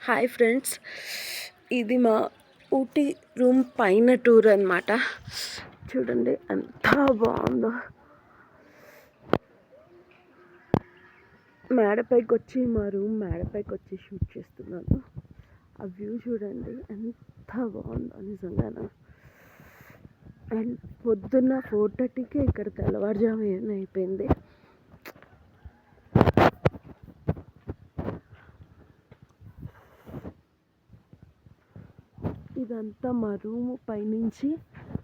Hi friends, ఇది మా Ooty room పైన టూర్ అనమాట. చూడండి ఎంత బాగుందో. మేడపైకి వచ్చి మా రూమ్ మేడపైకి వచ్చి షూట్ చేస్తున్నాను. ఆ వ్యూ చూడండి ఎంత బాగుందో నిజంగా. అండ్ పొద్దున్న 4:30కే ఇక్కడ తెల్లవారుజాము అయిపోయింది. ఇదంతా మా రూము పైనుంచి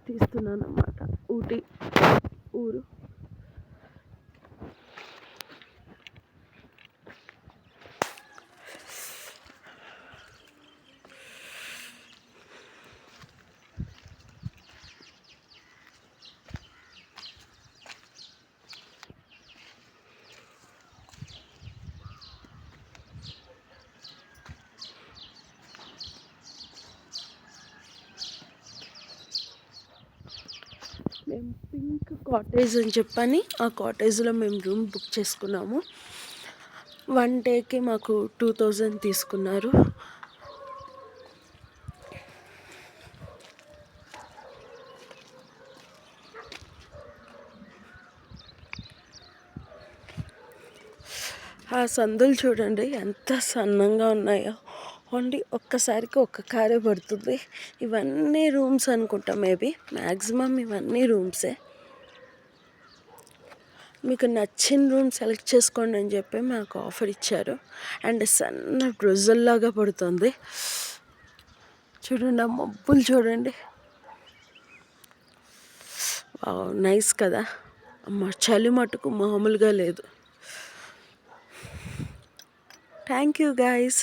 తీస్తున్నాను అన్నమాట. ఊటీ ఊరు మేము పింక్ కాటేజ్ అని చెప్పని ఆ కాటేజ్లో మేము రూమ్ బుక్ చేసుకున్నాము. 1 డేకి మాకు 2000 తీసుకున్నారు. ఆ సందులు చూడండి ఎంత సన్నంగా ఉన్నాయో. ఓన్లీ ఒక్కసారికి ఒక్క కారే పడుతుంది. ఇవన్నీ రూమ్స్ అనుకుంటా, మేబీ మ్యాక్సిమం ఇవన్నీ రూమ్సే. మీకు నచ్చిన రూమ్ సెలెక్ట్ చేసుకోండి అని చెప్పి మాకు ఆఫర్ ఇచ్చారు. అండ్ సన్న డ్రొజల్లాగా పడుతుంది చూడండి. ఆ మబ్బులు చూడండి, నైస్ కదా. అమ్మ చలి మటుకు మామూలుగా లేదు. Thank you guys.